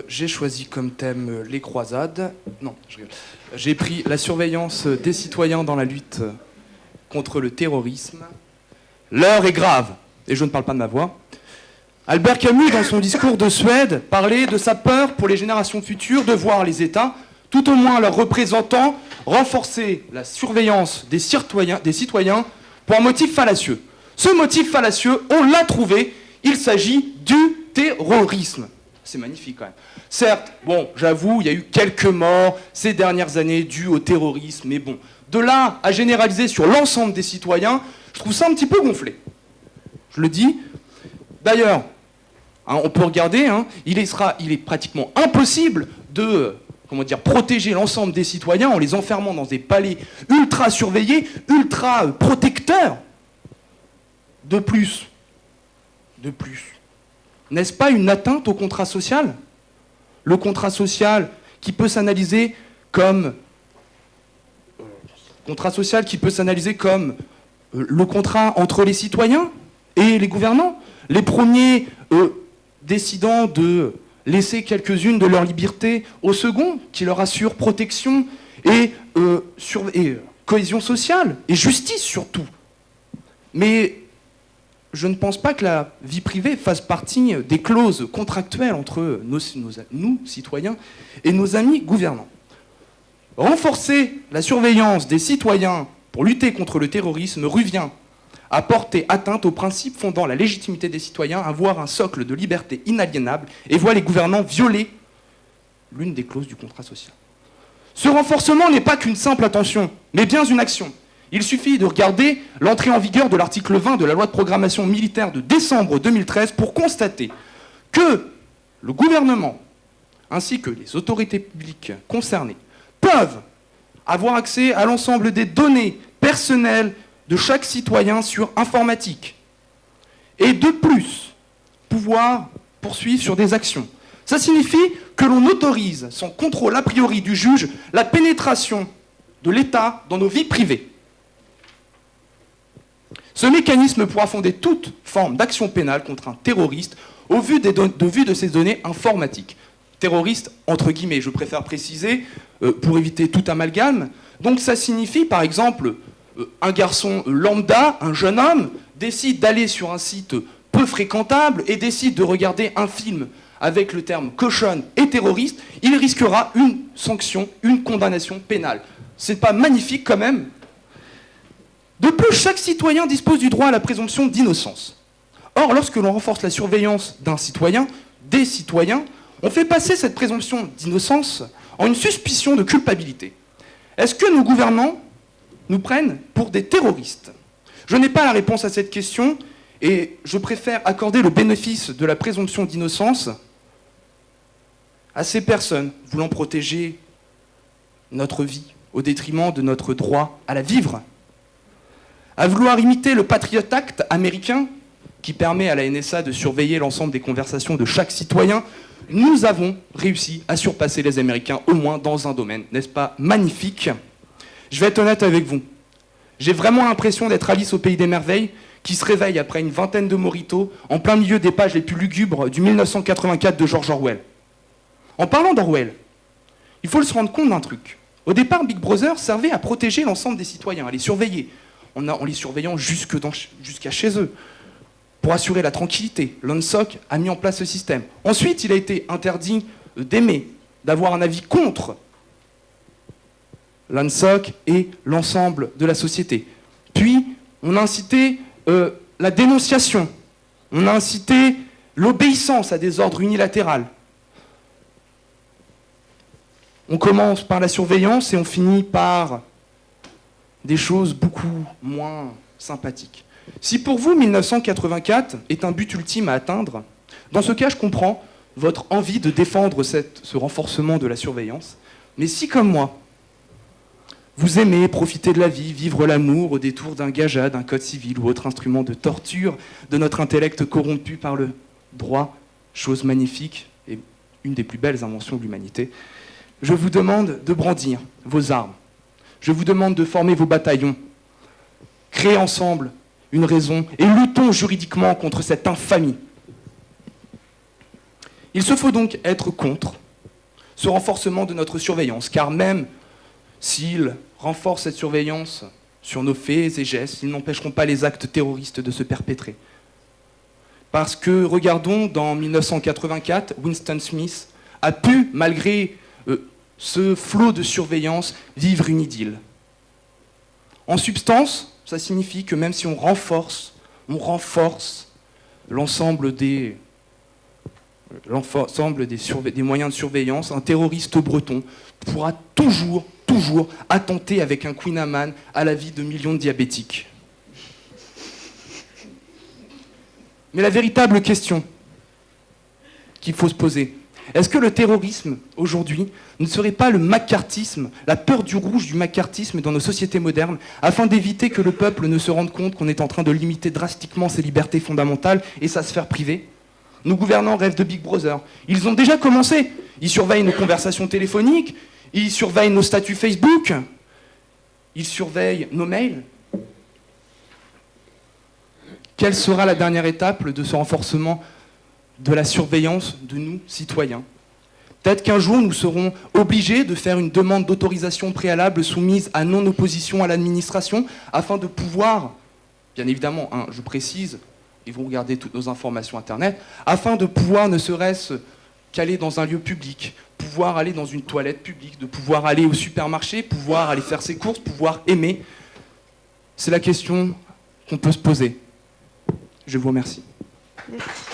J'ai choisi comme thème les croisades. Non, je rigole. J'ai pris la surveillance des citoyens dans la lutte contre le terrorisme. L'heure est grave, et je ne parle pas de ma voix. Albert Camus, dans son discours de Suède, parlait de sa peur pour les générations futures de voir les États, tout au moins leurs représentants, renforcer la surveillance des citoyens pour un motif fallacieux. Ce motif fallacieux, on l'a trouvé, il s'agit du terrorisme. C'est magnifique quand même. Certes, bon, j'avoue, il y a eu quelques morts ces dernières années dues au terrorisme, mais bon, de là à généraliser sur l'ensemble des citoyens, je trouve ça un petit peu gonflé. Je le dis. D'ailleurs, on peut regarder, il est pratiquement impossible de protéger l'ensemble des citoyens en les enfermant dans des palais ultra surveillés, ultra protecteurs. De plus, n'est-ce pas une atteinte au contrat social ? Le contrat social qui peut s'analyser comme le contrat entre les citoyens et les gouvernants. Les premiers décidant de laisser quelques-unes de leurs libertés aux seconds, qui leur assurent protection et cohésion sociale, et justice surtout. Mais je ne pense pas que la vie privée fasse partie des clauses contractuelles entre nous, citoyens, et nos amis gouvernants. Renforcer la surveillance des citoyens pour lutter contre le terrorisme revient à porter atteinte aux principes fondant la légitimité des citoyens, à avoir un socle de liberté inaliénable, et voit les gouvernants violer l'une des clauses du contrat social. Ce renforcement n'est pas qu'une simple attention, mais bien une action. Il suffit de regarder l'entrée en vigueur de l'article 20 de la loi de programmation militaire de décembre 2013 pour constater que le gouvernement, ainsi que les autorités publiques concernées, peuvent avoir accès à l'ensemble des données personnelles de chaque citoyen sur informatique. Et de plus, pouvoir poursuivre sur des actions. Ça signifie que l'on autorise, sans contrôle a priori du juge, la pénétration de l'État dans nos vies privées. Ce mécanisme pourra fonder toute forme d'action pénale contre un terroriste au vu de ses données informatiques. Terroriste, entre guillemets, je préfère préciser, pour éviter tout amalgame. Donc ça signifie, par exemple, un garçon lambda, un jeune homme, décide d'aller sur un site peu fréquentable et décide de regarder un film avec le terme cochonne et terroriste, il risquera une sanction, une condamnation pénale. C'est pas magnifique quand même ? De plus, chaque citoyen dispose du droit à la présomption d'innocence. Or, lorsque l'on renforce la surveillance d'un citoyen, des citoyens, on fait passer cette présomption d'innocence en une suspicion de culpabilité. Est-ce que nos gouvernants nous prennent pour des terroristes ? Je n'ai pas la réponse à cette question et je préfère accorder le bénéfice de la présomption d'innocence à ces personnes voulant protéger notre vie au détriment de notre droit à la vivre. À vouloir imiter le Patriot Act américain, qui permet à la NSA de surveiller l'ensemble des conversations de chaque citoyen, nous avons réussi à surpasser les Américains, au moins dans un domaine. N'est-ce pas magnifique ? Je vais être honnête avec vous. J'ai vraiment l'impression d'être Alice au pays des merveilles, qui se réveille après une vingtaine de mojitos, en plein milieu des pages les plus lugubres du 1984 de George Orwell. En parlant d'Orwell, il faut se rendre compte d'un truc. Au départ, Big Brother servait à protéger l'ensemble des citoyens, à les surveiller, en les surveillant jusqu'à chez eux, pour assurer la tranquillité. L'ONSOC a mis en place ce système. Ensuite, il a été interdit d'aimer, d'avoir un avis contre l'ONSOC et l'ensemble de la société. Puis, on a incité la dénonciation, on a incité l'obéissance à des ordres unilatéraux. On commence par la surveillance et on finit par des choses beaucoup moins sympathiques. Si pour vous, 1984 est un but ultime à atteindre, dans ce cas, je comprends votre envie de défendre ce renforcement de la surveillance. Mais si, comme moi, vous aimez profiter de la vie, vivre l'amour au détour d'un gaja, d'un code civil ou autre instrument de torture de notre intellect corrompu par le droit, chose magnifique et une des plus belles inventions de l'humanité, je vous demande de brandir vos armes. Je vous demande de former vos bataillons. Créez ensemble une raison et luttons juridiquement contre cette infamie. Il se faut donc être contre ce renforcement de notre surveillance, car même s'il renforce cette surveillance sur nos faits et gestes, ils n'empêcheront pas les actes terroristes de se perpétrer. Parce que, regardons, dans 1984, Winston Smith a pu, malgré ce flot de surveillance, vivre une idylle. En substance, ça signifie que même si on renforce l'ensemble des moyens de surveillance, un terroriste breton pourra toujours attenter avec un Queen Amman à la vie de millions de diabétiques. Mais la véritable question qu'il faut se poser, est-ce que le terrorisme, aujourd'hui, ne serait pas le macartisme, la peur du rouge du macartisme dans nos sociétés modernes, afin d'éviter que le peuple ne se rende compte qu'on est en train de limiter drastiquement ses libertés fondamentales et sa sphère privée? Nos gouvernants rêvent de Big Brother. Ils ont déjà commencé. Ils surveillent nos conversations téléphoniques, ils surveillent nos statuts Facebook, ils surveillent nos mails. Quelle sera la dernière étape de ce renforcement de la surveillance de nous, citoyens? Peut-être qu'un jour, nous serons obligés de faire une demande d'autorisation préalable soumise à non-opposition à l'administration afin de pouvoir, bien évidemment, je précise, ils vont regarder toutes nos informations Internet, afin de pouvoir ne serait-ce qu'aller dans un lieu public, pouvoir aller dans une toilette publique, de pouvoir aller au supermarché, pouvoir aller faire ses courses, pouvoir aimer. C'est la question qu'on peut se poser. Je vous remercie. Merci.